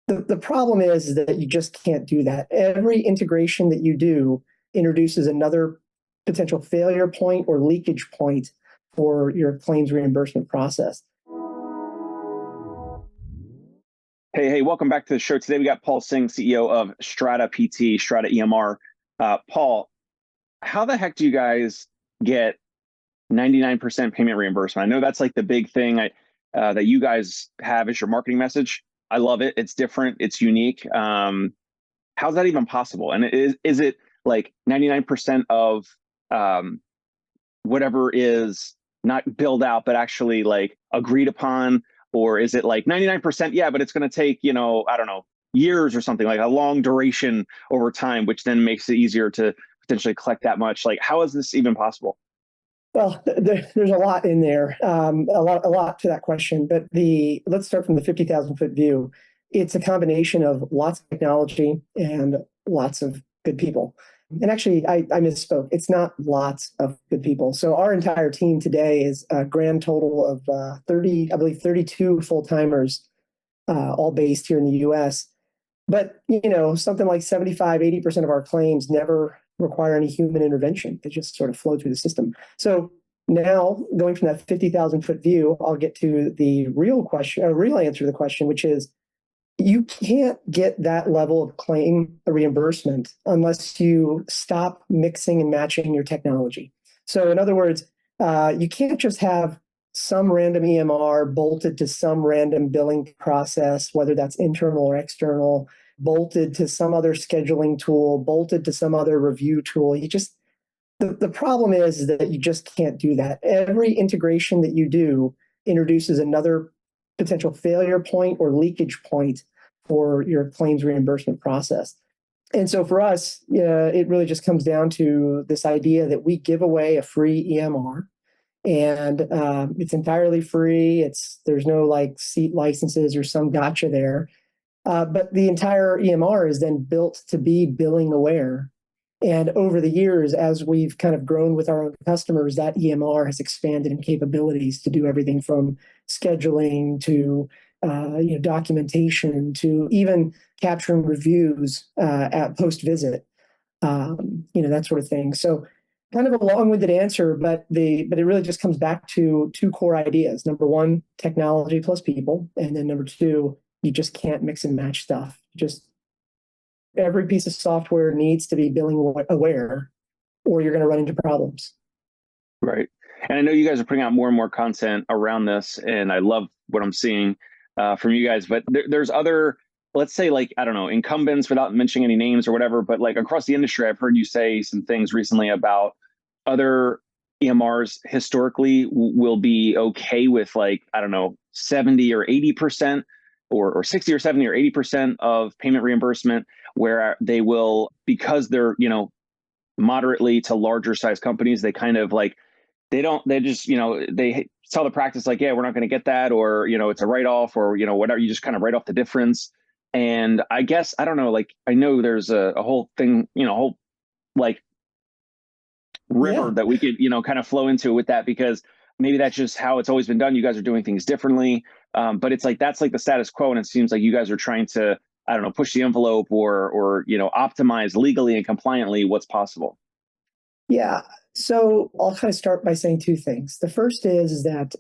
The problem is that you just can't do that. Every integration that you do introduces another potential failure point or leakage point for your claims reimbursement process. Hey, welcome back to the show. Today we got Paul Singh, CEO of StrataPT, Strata EMR. Paul, how the heck do you guys get 99% payment reimbursement? I know that's like the big thing that you guys have as your marketing message. I love it. It's different. It's unique. How's that even possible? And is it like 99% of whatever is not billed out, but actually like agreed upon? Or is it like 99%? Yeah, but it's going to take, I don't know, years or something, like a long duration over time, which then makes it easier to potentially collect that much. Like, how is this even possible? Well, there's a lot in there, a lot to that question. But let's start from the 50,000-foot view. It's a combination of lots of technology and lots of good people. And actually, I misspoke. It's not lots of good people. So our entire team today is a grand total of 32 full-timers, all based here in the U.S. But, something like 75-80% of our claims never require any human intervention. They just sort of flow through the system. So now, going from that 50,000-foot view, I'll get to the real answer to the question, which is, you can't get that level of claim reimbursement unless you stop mixing and matching your technology. So in other words, you can't just have some random EMR bolted to some random billing process, whether that's internal or external, bolted to some other scheduling tool, bolted to some other review tool. The problem is that you just can't do that. Every integration that you do introduces another potential failure point or leakage point for your claims reimbursement process. And so for us, it really just comes down to this idea that we give away a free EMR, and it's entirely free. There's no like seat licenses or some gotcha there. But the entire EMR is then built to be billing aware. And over the years, as we've kind of grown with our own customers, that EMR has expanded in capabilities to do everything from scheduling to documentation to even capturing reviews at post-visit, that sort of thing. So kind of a long-winded answer, but it really just comes back to two core ideas. Number one, technology plus people. And then number two, you just can't mix and match stuff. Every piece of software needs to be billing aware, or you're going to run into problems. Right. And I know you guys are putting out more and more content around this, and I love what I'm seeing from you guys. But there's other, let's say, like, I don't know, incumbents, without mentioning any names or whatever, but like across the industry, I've heard you say some things recently about other EMRs historically will be okay with, like, I don't know, 70 or 80% or 60 or 70 or 80% of payment reimbursement, where they will, because they're, moderately to larger size companies, they kind of like, they just, they tell the practice like, yeah, we're not going to get that, or, it's a write-off, or, whatever, you just kind of write off the difference. And I guess, I don't know, like, I know there's a whole thing, whole like river that we could, kind of flow into with that, because maybe that's just how it's always been done. You guys are doing things differently. But it's like, that's like the status quo. And it seems like you guys are trying to, I don't know, push the envelope or optimize legally and compliantly what's possible. Yeah. So I'll kind of start by saying two things. The first is that,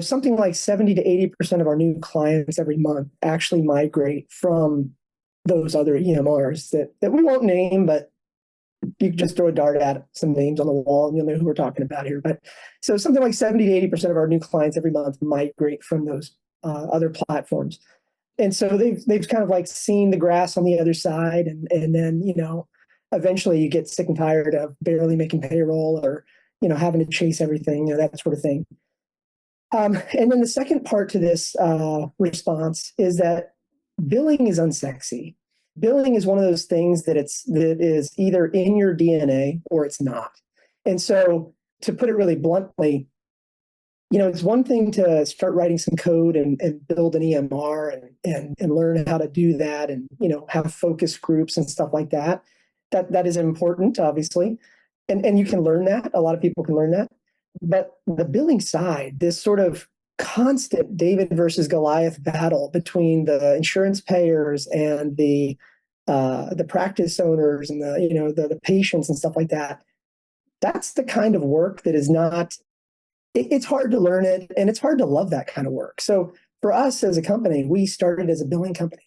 something like 70 to 80% of our new clients every month actually migrate from those other EMRs that we won't name, but you can just throw a dart at some names on the wall and you'll know who we're talking about here. But so something like 70 to 80% of our new clients every month migrate from those other platforms. And so they've kind of like seen the grass on the other side, and then, eventually you get sick and tired of barely making payroll or, having to chase everything, that sort of thing. And then the second part to this response is that billing is unsexy. Billing is one of those things that is either in your DNA or it's not. And so, to put it really bluntly, it's one thing to start writing some code and build an EMR and learn how to do that, and have focus groups and stuff like that. That is important, obviously, and you can learn that. A lot of people can learn that. But the billing side, this sort of constant David versus Goliath battle between the insurance payers and the practice owners and the patients and stuff like that. That's the kind of work that is not. It's hard to learn it, and it's hard to love that kind of work. So for us as a company, we started as a billing company.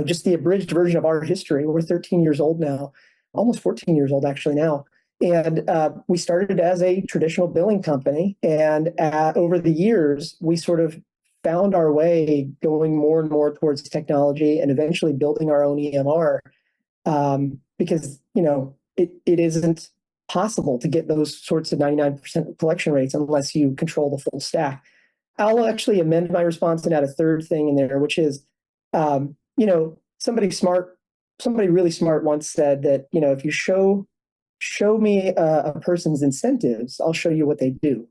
Just the abridged version of our history. We're 13 years old now, almost 14 years old actually now. And we started as a traditional billing company. And over the years, we sort of found our way going more and more towards technology and eventually building our own EMR, because, it isn't possible to get those sorts of 99% collection rates unless you control the full stack. I'll actually amend my response and add a third thing in there, which is, somebody really smart once said that, if you show me a person's incentives, I'll show you what they do.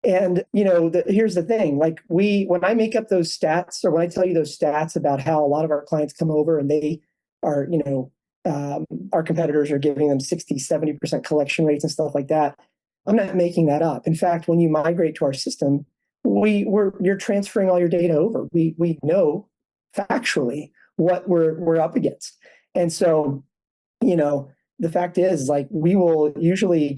And, here's the thing, like when I make up those stats, or when I tell you those stats about how a lot of our clients come over and they are, our competitors are giving them 60, 70% collection rates and stuff like that, I'm not making that up. In fact, when you migrate to our system, you're transferring all your data over. We know factually what we're up against. And so, the fact is, like, we will usually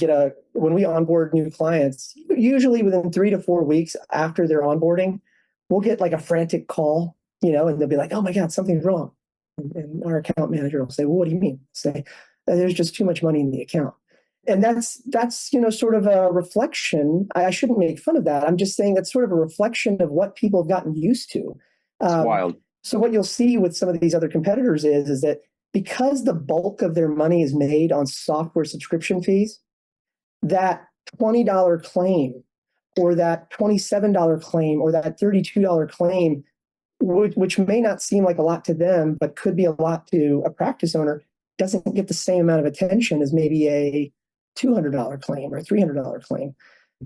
when we onboard new clients, usually within 3 to 4 weeks after their onboarding, we'll get like a frantic call, and they'll be like, oh my God, something's wrong. And our account manager will say, well, what do you mean? Say, there's just too much money in the account. And that's sort of a reflection. I shouldn't make fun of that. I'm just saying that's sort of a reflection of what people have gotten used to. It's wild. So what you'll see with some of these other competitors is that because the bulk of their money is made on software subscription fees, that $20 claim or that $27 claim or that $32 claim, which may not seem like a lot to them, but could be a lot to a practice owner, doesn't get the same amount of attention as maybe a $200 claim or $300 claim.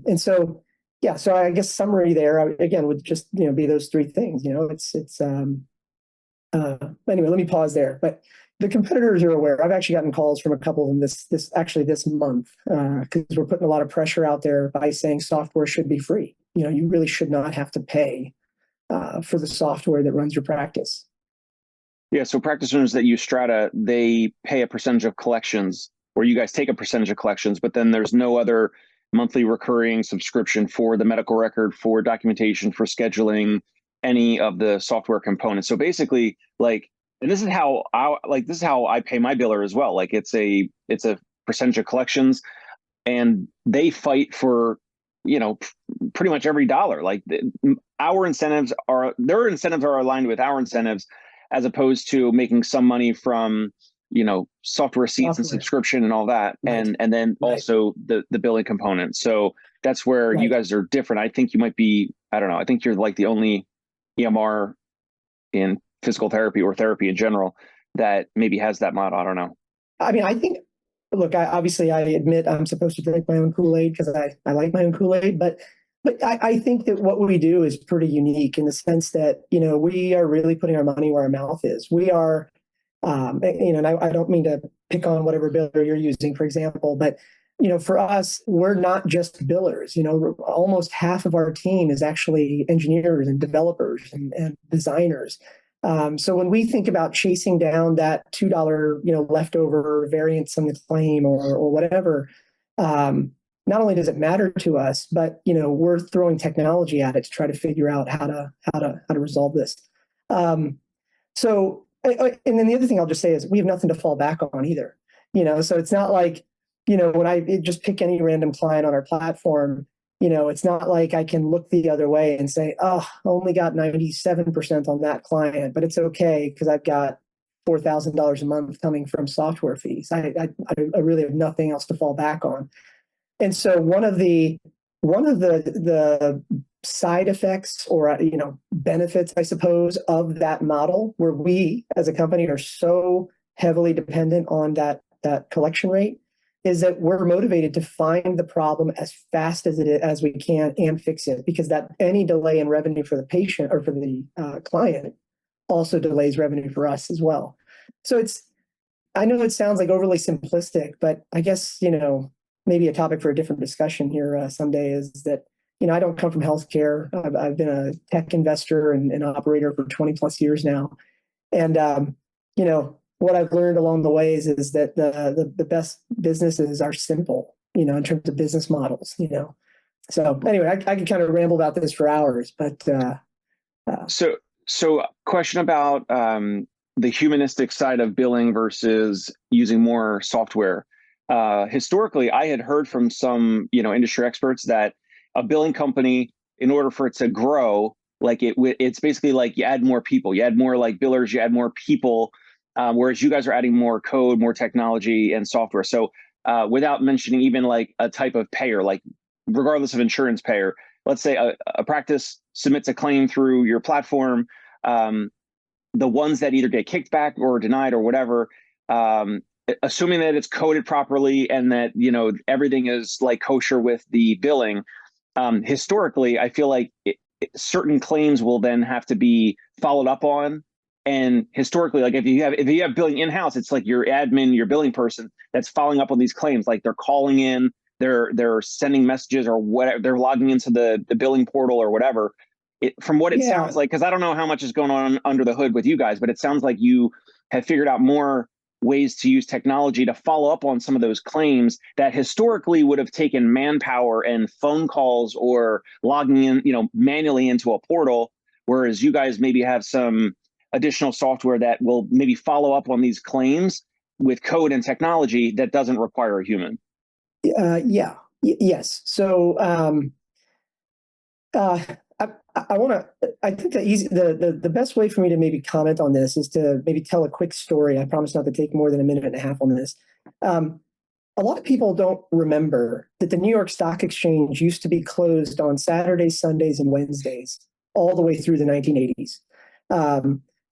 And so, yeah, so I guess summary there, again, would just, be those three things. Anyway, let me pause there. But the competitors are aware. I've actually gotten calls from a couple of them this month, because we're putting a lot of pressure out there by saying software should be free. You really should not have to pay for the software that runs your practice. Yeah, so practice owners that use Strata, they pay a percentage of collections, or you guys take a percentage of collections, but then there's no other monthly recurring subscription for the medical record, for documentation, for scheduling, any of the software components. So basically, and this is how I pay my biller as well. Like it's a percentage of collections, and they fight for, pretty much every dollar. Like their incentives are aligned with our incentives, as opposed to making some money from, software seats and subscription and all that. Right. And then also the billing component. So that's where you guys are different. I think you might be, I don't know, I think you're like the only EMR in physical therapy or therapy in general that maybe has that model. I don't know. I mean, I think, look, I admit I'm supposed to drink my own Kool-Aid because I like my own Kool-Aid, but I think that what we do is pretty unique in the sense that, we are really putting our money where our mouth is. We are, and I don't mean to pick on whatever biller you're using, for example, but, for us, we're not just billers. Almost half of our team is actually engineers and developers and designers. So when we think about chasing down that $2, leftover variance on the claim or whatever, not only does it matter to us, but we're throwing technology at it to try to figure out how to resolve this. So, and then the other thing I'll just say is we have nothing to fall back on either. So it's not like, when I just pick any random client on our platform, it's not like I can look the other way and say, oh, I only got 97% on that client, but it's okay because I've got $4,000 a month coming from software fees. I really have nothing else to fall back on. And so one of the side effects or benefits, I suppose, of that model, where we as a company are so heavily dependent on that collection rate, is that we're motivated to find the problem as fast as we can and fix it, because that any delay in revenue for the patient or for the client also delays revenue for us as well. So I know it sounds like overly simplistic, but I guess, maybe a topic for a different discussion here someday is that, I don't come from healthcare. I've been a tech investor and operator for 20 plus years now. And, what I've learned along the ways is that the best businesses are simple, in terms of business models. So anyway, I could kind of ramble about this for hours, but so question about the humanistic side of billing versus using more software. Historically, I had heard from some industry experts that a billing company, in order for it to grow, like it's basically like you add more people, you add more like billers, you add more people, whereas you guys are adding more code, more technology, and software. So without mentioning even like a type of payer, like regardless of insurance payer, let's say a practice submits a claim through your platform, the ones that either get kicked back or denied or whatever, assuming that it's coded properly and that everything is like kosher with the billing, historically, I feel like certain claims will then have to be followed up on. And historically, like if you have billing in-house, it's like your admin, your billing person that's following up on these claims. Like they're calling in, they're sending messages or whatever, they're logging into the billing portal or whatever. From what it sounds like, because I don't know how much is going on under the hood with you guys, but it sounds like you have figured out more ways to use technology to follow up on some of those claims that historically would have taken manpower and phone calls or logging in, manually into a portal, whereas you guys maybe have some additional software that will maybe follow up on these claims with code and technology that doesn't require a human. Yes. So I think the best way for me to maybe comment on this is to maybe tell a quick story. I promise not to take more than a minute and a half on this. A lot of people don't remember that the New York Stock Exchange used to be closed on Saturdays, Sundays, and Wednesdays all the way through the 1980s.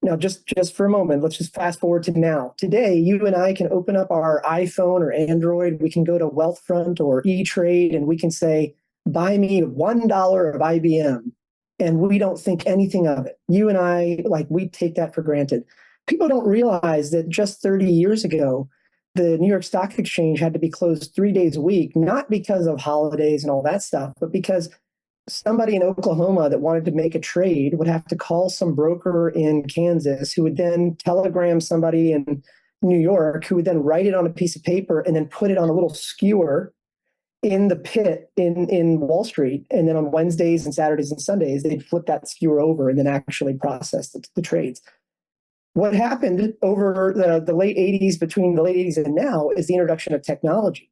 Now, just for a moment, let's just fast forward to now. Today, you and I can open up our iPhone or Android. We can go to Wealthfront or E-Trade, and we can say, buy me $1 of IBM. And we don't think anything of it. You and I, we take that for granted. People don't realize that just 30 years ago, the New York Stock Exchange had to be closed 3 days a week, not because of holidays and all that stuff, but because somebody in Oklahoma that wanted to make a trade would have to call some broker in Kansas who would then telegram somebody in New York who would then write it on a piece of paper and then put it on a little skewer in the pit in Wall Street. And then on Wednesdays and Saturdays and Sundays, they'd flip that skewer over and then actually process the trades. What happened over the late 80s, between the late 80s and now, is the introduction of technology.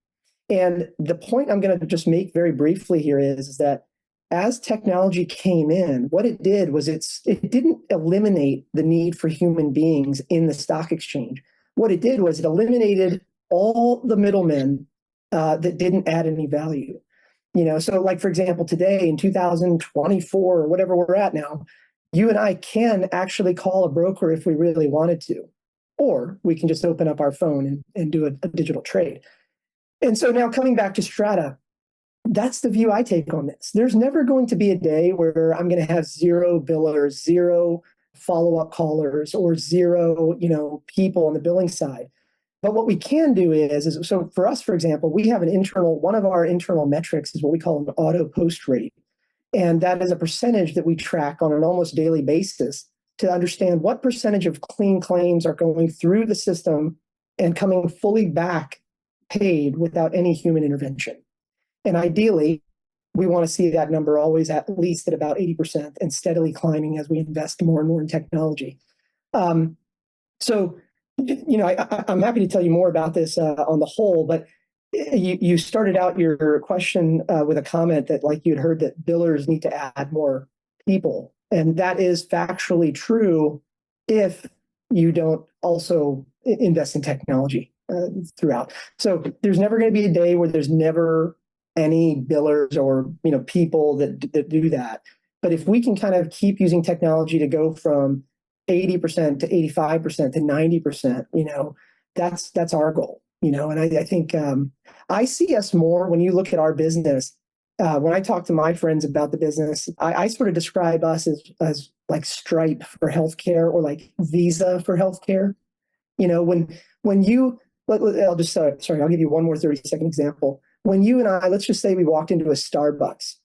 And the point I'm going to just make very briefly here is that as technology came in, what it did was it didn't eliminate the need for human beings in the stock exchange. What it did was it eliminated all the middlemen that didn't add any value. So like, for example, today in 2024 or whatever we're at now, you and I can actually call a broker if we really wanted to, or we can just open up our phone and do a digital trade. And so now coming back to Strata, that's the view I take on this. There's never going to be a day where I'm going to have zero billers, zero follow-up callers, or zero, people on the billing side. But what we can do is so for us, for example, we have one of our internal metrics is what we call an auto post rate. And that is a percentage that we track on an almost daily basis to understand what percentage of clean claims are going through the system and coming fully back paid without any human intervention. And ideally, we want to see that number always at least at about 80% and steadily climbing as we invest more and more in technology. I'm happy to tell you more about this on the whole, but you started out your question with a comment that you'd heard that billers need to add more people. And that is factually true if you don't also invest in technology throughout. So there's never going to be a day where there's never any billers or people that do that. But if we can kind of keep using technology to go from 80% to 85% to 90%, that's our goal. And I think I see us more when you look at our business. When I talk to my friends about the business, I sort of describe us as like Stripe for healthcare or like Visa for healthcare. When you I'll just I'll give you one more 30-second example. When you and I, let's just say we walked into a Starbucks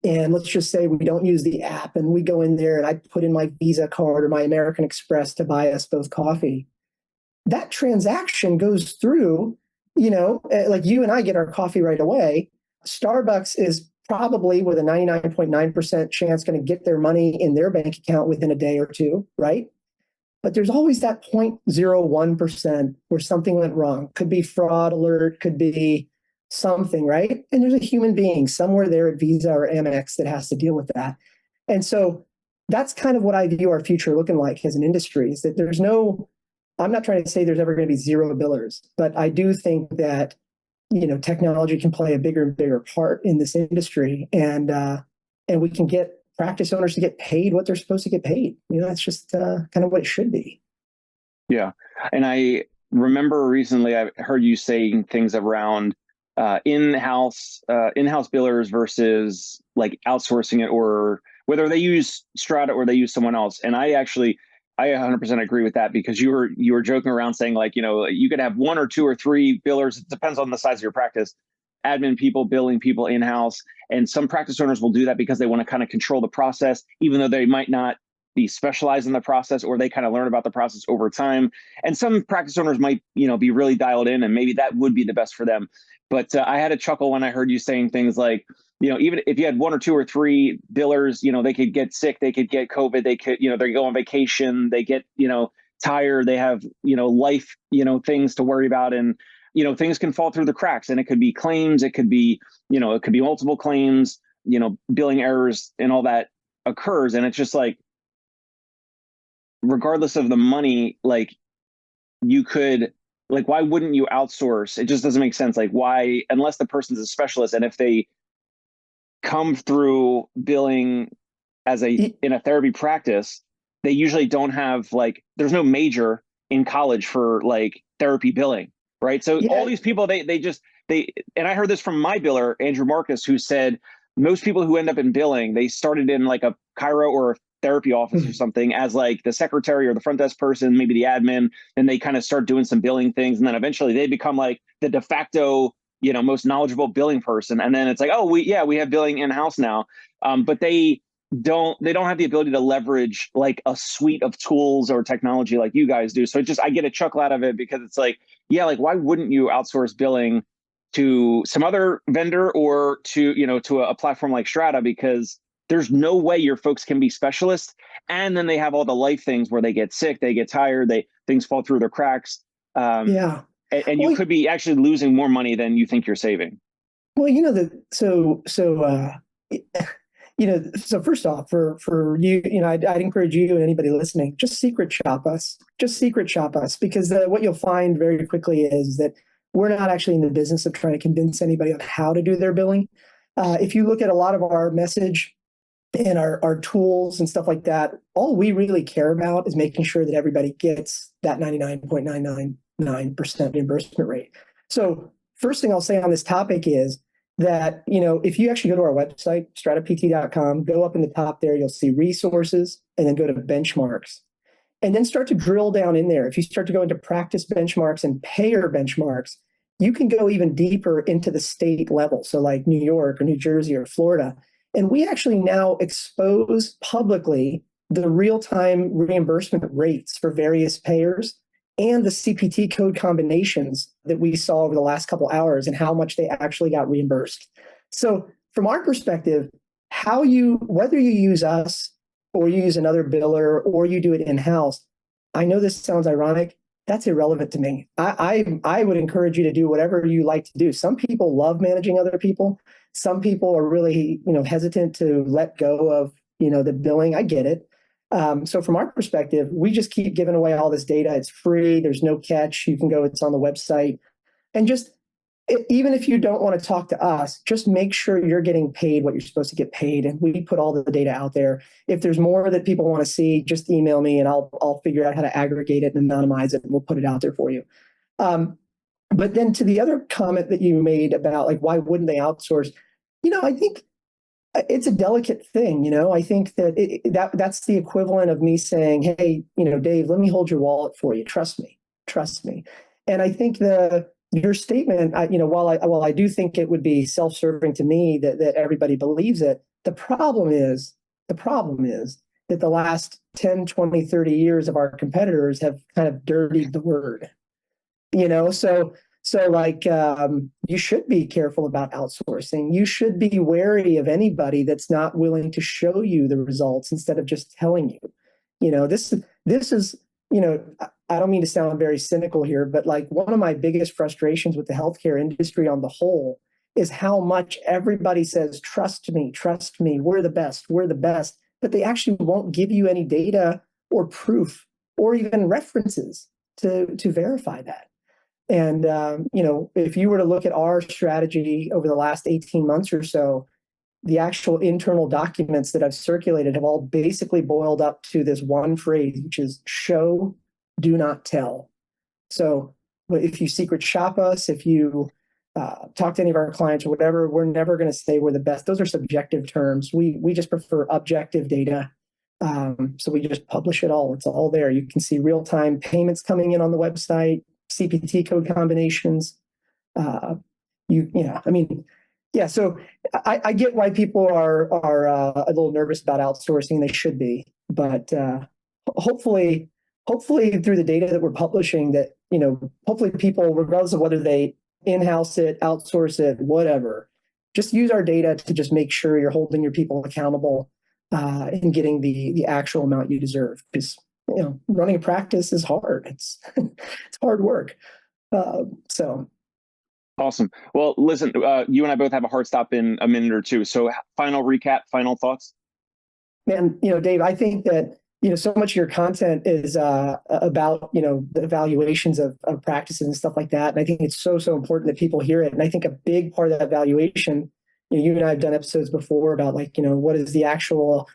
and let's just say we don't use the app and we go in there and I put in my Visa card or my American Express to buy us both coffee. That transaction goes through, like you and I get our coffee right away. Starbucks is probably with a 99.9% chance going to get their money in their bank account within a day or two, right? But there's always that 0.01% where something went wrong. Could be fraud alert, could be something, right? And there's a human being somewhere there at Visa or Amex that has to deal with that. And so that's kind of what I view our future looking like as an industry, is that I'm not trying to say there's ever going to be zero billers, but I do think that, technology can play a bigger and bigger part in this industry, and we can get practice owners to get paid what they're supposed to get paid. That's just kind of what it should be. Yeah. And I remember recently I heard you saying things around in-house billers versus like outsourcing it, or whether they use Strata or they use someone else. And I 100% agree with that, because you were joking around saying, like, you could have one or two or three billers. It depends on the size of your practice, admin people, billing people in-house. And some practice owners will do that because they want to kind of control the process, even though they might not be specialized in the process, or they kind of learn about the process over time. And some practice owners might, be really dialed in, and maybe that would be the best for them. But I had a chuckle when I heard you saying things like, even if you had one or two or three billers, they could get sick, they could get COVID, they could, they go on vacation, they get, tired, they have, life, things to worry about. And, things can fall through the cracks, and it could be claims, it could be, it could be multiple claims, billing errors and all that occurs. And it's just like, regardless of the money, like, you could, like, why wouldn't you outsource? It just doesn't make sense. Like, why, unless the person's a specialist, and if they come through billing in a therapy practice, they usually don't have, like, there's no major in college for like therapy billing, right? So all these people, they and I heard this from my biller, Andrew Marcus, who said most people who end up in billing, they started in like a chiro or a therapy office or something as like the secretary or the front desk person, maybe the admin, and they kind of start doing some billing things, and then eventually they become like the de facto, most knowledgeable billing person. And then it's like, oh, we have billing in-house now. But they don't have the ability to leverage like a suite of tools or technology like you guys do. So I get a chuckle out of it, because it's like, yeah, like, why wouldn't you outsource billing to some other vendor, or to, to a platform like Strata? Because there's no way your folks can be specialists. And then they have all the life things where they get sick, they get tired, things fall through their cracks. And you could be actually losing more money than you think you're saving. Well, so first off, for you, I'd encourage you and anybody listening, just secret shop us. Just secret shop us, because what you'll find very quickly is that we're not actually in the business of trying to convince anybody on how to do their billing. If you look at a lot of our message and our tools and stuff like that, all we really care about is making sure that everybody gets that 99.999% reimbursement rate. So first thing I'll say on this topic is that, if you actually go to our website, stratapt.com, go up in the top there, you'll see resources, and then go to benchmarks, and then start to drill down in there. If you start to go into practice benchmarks and payer benchmarks, you can go even deeper into the state level. So like New York or New Jersey or Florida. And we actually now expose publicly the real-time reimbursement rates for various payers and the CPT code combinations that we saw over the last couple hours and how much they actually got reimbursed. So from our perspective, whether you use us or you use another biller or you do it in-house, I know this sounds ironic, that's irrelevant to me. I would encourage you to do whatever you like to do. Some people love managing other people. Some people are really, hesitant to let go of, the billing. I get it. So from our perspective, we just keep giving away all this data. It's free. There's no catch. You can go, it's on the website. And even if you don't want to talk to us, just make sure you're getting paid what you're supposed to get paid. And we put all the data out there. If there's more that people want to see, just email me and I'll figure out how to aggregate it and anonymize it, and we'll put it out there for you. But then to the other comment that you made about, like, why wouldn't they outsource? I think it's a delicate thing. I think that that's the equivalent of me saying, hey, Dave, let me hold your wallet for you. Trust me. And I think your statement, while I do think it would be self-serving to me that everybody believes it, The problem is that the last 10, 20, 30 years of our competitors have kind of dirtied the word, so like, you should be careful about outsourcing. You should be wary of anybody that's not willing to show you the results instead of just telling you. This is, I don't mean to sound very cynical here, but like one of my biggest frustrations with the healthcare industry on the whole is how much everybody says, trust me, we're the best, but they actually won't give you any data or proof or even references to verify that. And, if you were to look at our strategy over the last 18 months or so, the actual internal documents that I've circulated have all basically boiled up to this one phrase, which is show, do not tell. So if you secret shop us, if you talk to any of our clients or whatever, we're never going to say we're the best. Those are subjective terms. We just prefer objective data. So we just publish it all. It's all there. You can see real-time payments coming in on the website, CPT code combinations. So I get why people are a little nervous about outsourcing. They should be, but hopefully through the data that we're publishing, that hopefully people, regardless of whether they in-house it, outsource it, whatever, just use our data to just make sure you're holding your people accountable and getting the actual amount you deserve. Because running a practice is hard. It's hard work. So. Awesome. Well, listen, you and I both have a hard stop in a minute or two. So final recap, final thoughts. Man, Dave, I think that, so much of your content is about, the evaluations of practices and stuff like that. And I think it's so important that people hear it. And I think a big part of that evaluation, you and I have done episodes before about like, what do the actual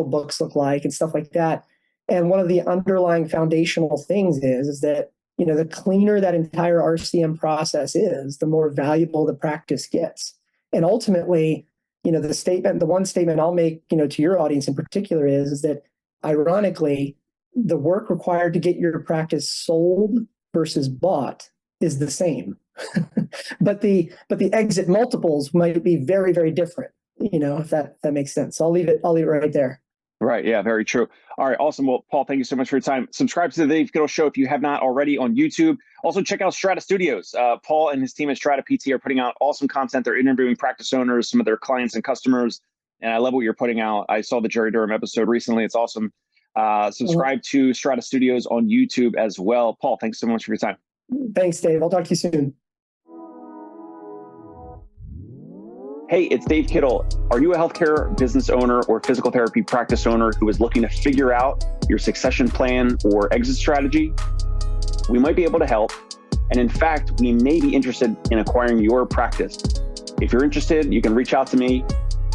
books look like and stuff like that. And one of the underlying foundational things is that, the cleaner that entire RCM process is, the more valuable the practice gets. And ultimately, the one statement I'll make, to your audience in particular is that ironically, the work required to get your practice sold versus bought is the same. but the exit multiples might be very, very different, if that makes sense. So I'll leave it right there. Right. Yeah, very true. All right. Awesome. Well, Paul, thank you so much for your time. Subscribe to the Dave Kittle Show if you have not already on YouTube. Also, check out Strata Studios. Paul and his team at StrataPT are putting out awesome content. They're interviewing practice owners, some of their clients and customers. And I love what you're putting out. I saw the Jerry Durham episode recently. It's awesome. Subscribe to Strata Studios on YouTube as well. Paul, thanks so much for your time. Thanks, Dave. I'll talk to you soon. Hey, it's Dave Kittle. Are you a healthcare business owner or physical therapy practice owner who is looking to figure out your succession plan or exit strategy? We might be able to help. And in fact, we may be interested in acquiring your practice. If you're interested, you can reach out to me.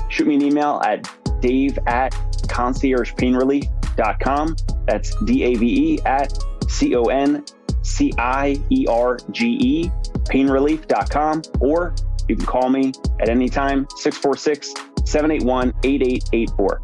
Shoot me an email at dave@conciergepainrelief.com. That's DAVE@CONCIERGE painrelief.com, or you can call me at any time, 646-781-8884.